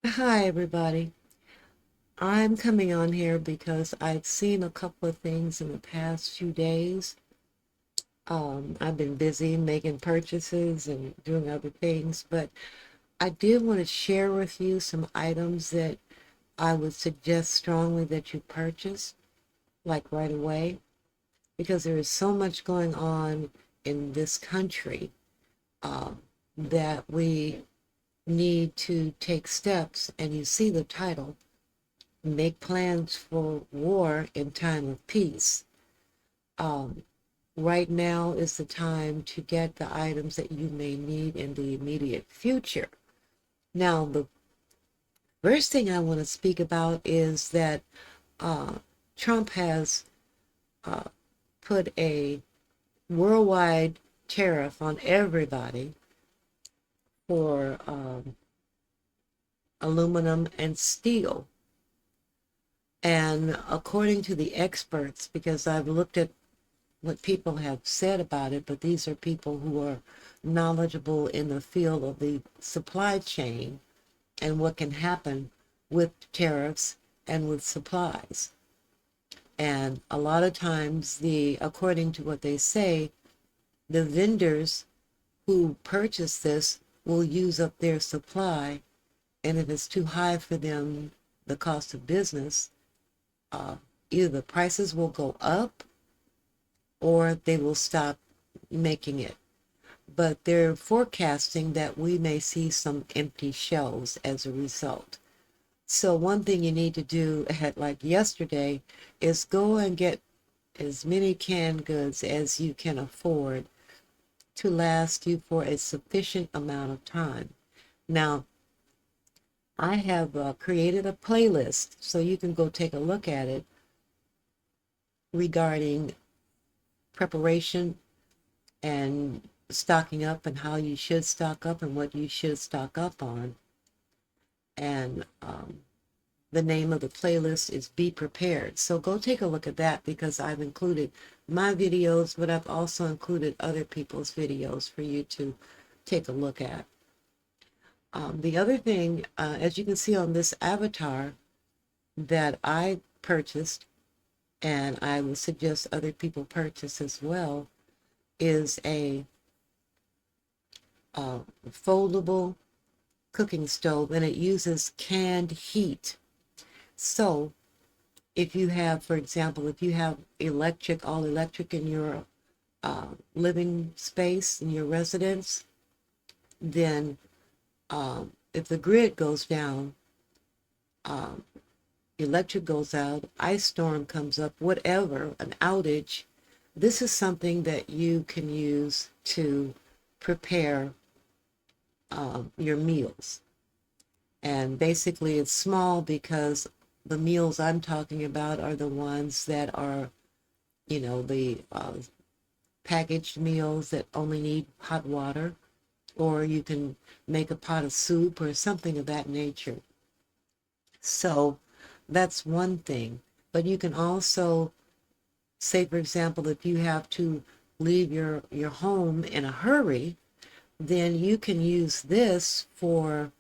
Hi, everybody. I'm coming on here because I've seen a couple of things in the past few days. I've been busy making purchases and doing other things, but I did want to share with you some items that I would suggest strongly that you purchase, like right away, because there is so much going on in this country um, that we need to take steps. And you see the title, Make Plans for War in Time of Peace. Um, right now is the time to get the items that you may need in the immediate future. Now, the first thing I want to speak about is that uh, Trump has uh, put a worldwide tariff on everybody for aluminum and steel. And according to the experts, because I've looked at what people have said about it, but these are people who are knowledgeable in the field of the supply chain and what can happen with tariffs and with supplies. And a lot of times, according to what they say, the vendors who purchase this will use up their supply, and if it's too high for them, the cost of business, uh, either the prices will go up or they will stop making it. But they're forecasting that we may see some empty shelves as a result. So one thing you need to do, like yesterday, is go and get as many canned goods as you can afford to last you for a sufficient amount of time. Now, I have created a playlist so you can go take a look at it regarding preparation and stocking up and how you should stock up and what you should stock up on. And the name of the playlist is Be Prepared. So go take a look at that because I've included my videos, but I've also included other people's videos for you to take a look at. The other thing, as you can see on this avatar that I purchased, and I would suggest other people purchase as well, is a foldable cooking stove, and it uses canned heat. So if you have, for example, if you have all electric in your living space in your residence, then if the grid goes down, um, electric goes out, ice storm comes up, whatever, an outage, this is something that you can use to prepare your meals. And basically, it's small because the meals I'm talking about are the ones that are, the packaged meals that only need hot water, or you can make a pot of soup or something of that nature. So that's one thing. But you can also say, for example, if you have to leave your home in a hurry, then you can use this for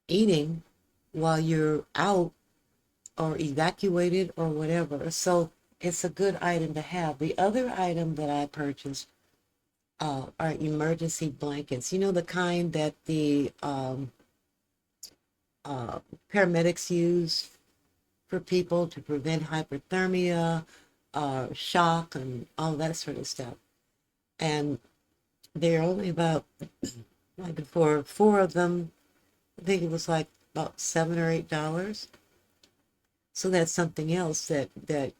eating while you're out or evacuated or whatever. So it's a good item to have. The other item that I purchased are emergency blankets. You know, the kind that the uh, paramedics use for people to prevent hypothermia, shock, and all that sort of stuff. And they're only about, like for four of them, I think it was like about $7 or $8. So that's something else that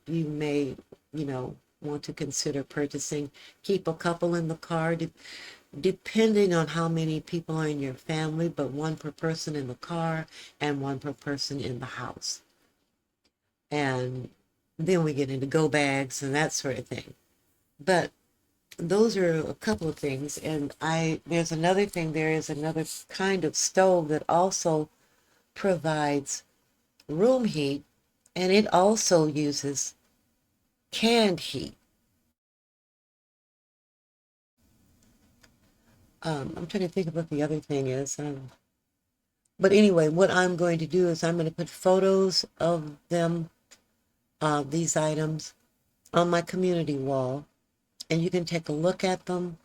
you may, want to consider purchasing. Keep a couple in the car, depending on how many people are in your family, but one per person in the car and one per person in the house. And then we get into go bags and that sort of thing. But those are a couple of things. And there's another thing, there is another kind of stove that also provides room heat, and it also uses canned heat. I'm trying to think of what the other thing is. But anyway, what I'm going to do is I'm going to put photos of them, these items, on my community wall, and you can take a look at them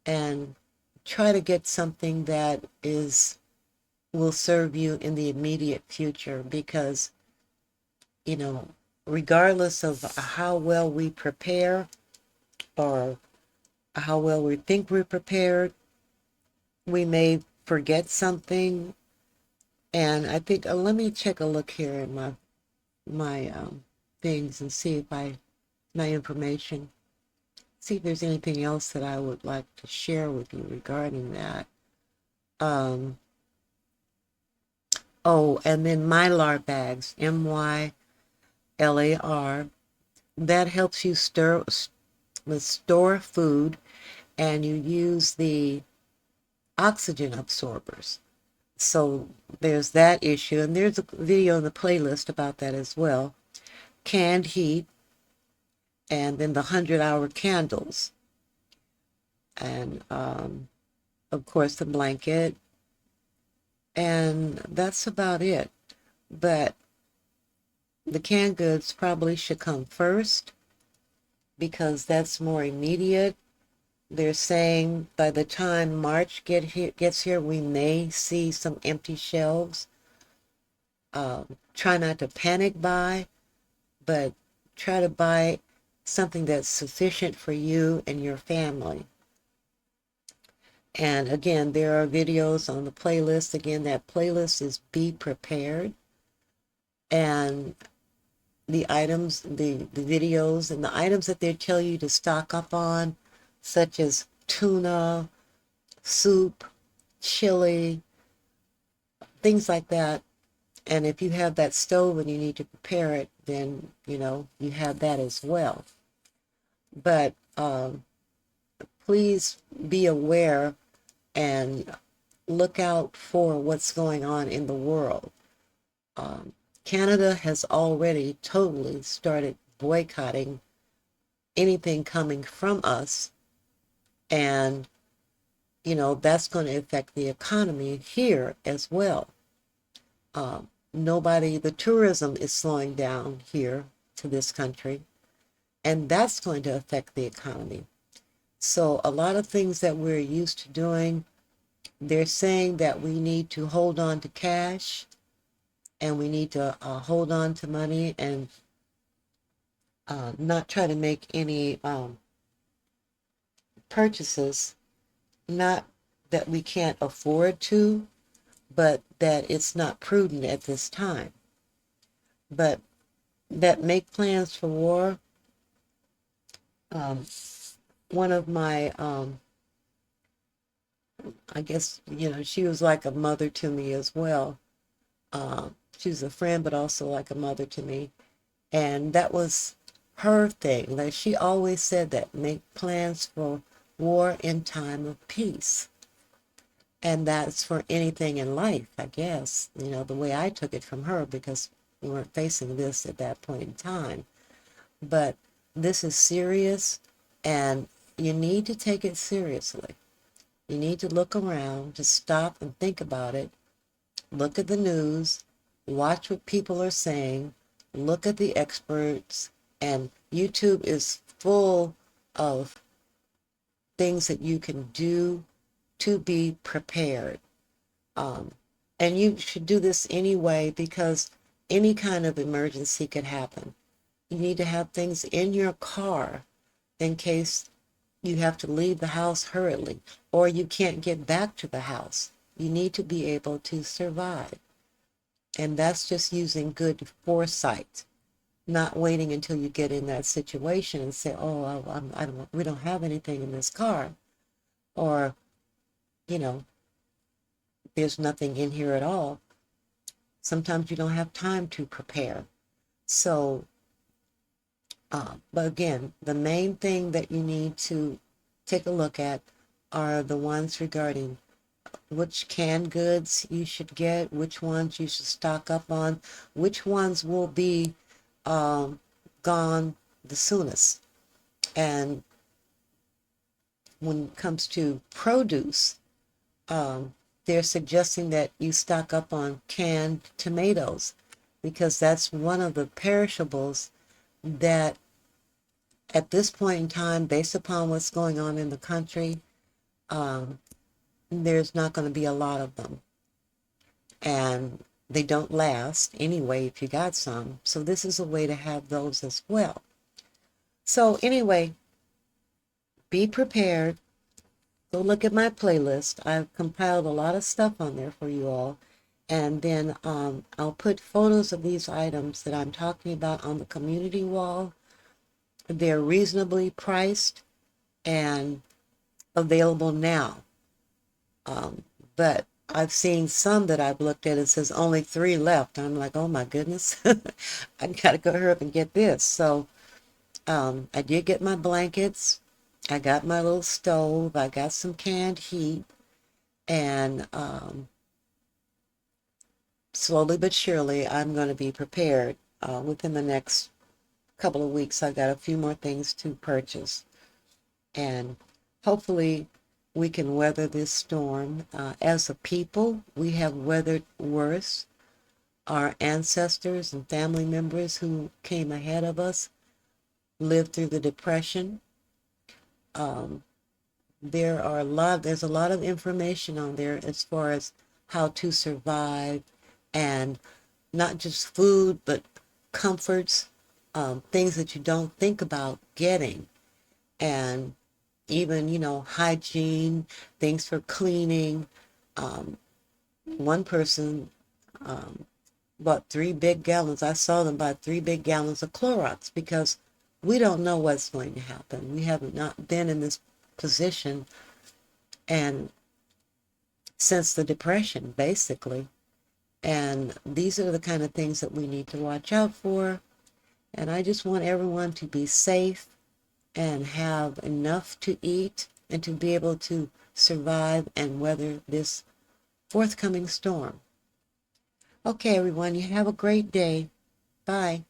and try to get something that will serve you in the immediate future, because you know, regardless of how well we prepare or how well we think we're prepared, we may forget something. And I think, let me check a look here at my things and see if my information, see if there's anything else that I would like to share with you regarding that. Oh, and then Mylar bags, MYLAR, that helps you store food, and you use the oxygen absorbers. So there's that issue, and there's a video in the playlist about that as well. Canned heat, and then the 100-hour candles, and of course the blanket, and that's about it. But the canned goods probably should come first because that's more immediate. They're saying by the time March gets here, we may see some empty shelves. Try not to panic buy, but try to buy something that's sufficient for you and your family. And again, there are videos on the playlist. Again, that playlist is Be Prepared. And the items, the videos and the items that they tell you to stock up on, such as tuna, soup, chili, things like that. And if you have that stove and you need to prepare it, then, you have that as well. But please be aware and look out for what's going on in the world. Canada has already totally started boycotting anything coming from us. And, that's going to affect the economy here as well. The tourism is slowing down here to this country, and that's going to affect the economy. So a lot of things that we're used to doing, they're saying that we need to hold on to cash, and we need to hold on to money and not try to make any purchases, not that we can't afford to, but that it's not prudent at this time. But that make plans for war, one of my, I guess, she was like a mother to me as well. She was a friend, but also like a mother to me. And that was her thing. Like, she always said that, make plans for war in time of peace. And that's for anything in life, I guess, the way I took it from her, because we weren't facing this at that point in time. But this is serious, and you need to take it seriously. You need to look around, to stop and think about it. Look at the news, watch what people are saying, look at the experts, and YouTube is full of things that you can do to be prepared. And you should do this anyway, because any kind of emergency could happen. You need to have things in your car in case you have to leave the house hurriedly, or you can't get back to the house. You need to be able to survive. And that's just using good foresight, not waiting until you get in that situation and say, oh, we don't have anything in this car. Or, there's nothing in here at all. Sometimes you don't have time to prepare. So, but again, the main thing that you need to take a look at are the ones regarding which canned goods you should get, which ones you should stock up on, which ones will be gone the soonest. And when it comes to produce, they're suggesting that you stock up on canned tomatoes because that's one of the perishables that at this point in time, based upon what's going on in the country, um, there's not going to be a lot of them. And they don't last anyway if you got some. So this is a way to have those as well. So anyway, be prepared. Go look at my playlist. I've compiled a lot of stuff on there for you all. And then I'll put photos of these items that I'm talking about on the community wall. They're reasonably priced and available now. But I've seen some that I've looked at, it says only 3 left. I'm like, oh my goodness, I gotta go hurry up and get this. So I did get my blankets. I got my little stove. I got some canned heat. And slowly but surely, I'm going to be prepared. Within the next couple of weeks, I've got a few more things to purchase. And hopefully we can weather this storm. As a people, we have weathered worse. Our ancestors and family members who came ahead of us lived through the Depression. There's a lot of information on there as far as how to survive, and not just food, but comforts, things that you don't think about getting, and even, hygiene, things for cleaning. One person bought 3 big gallons. I saw them buy 3 big gallons of Clorox because we don't know what's going to happen. We have not been in this position and since the Depression, basically. And these are the kind of things that we need to watch out for. And I just want everyone to be safe and have enough to eat and to be able to survive and weather this forthcoming storm. Okay, everyone, you have a great day. Bye.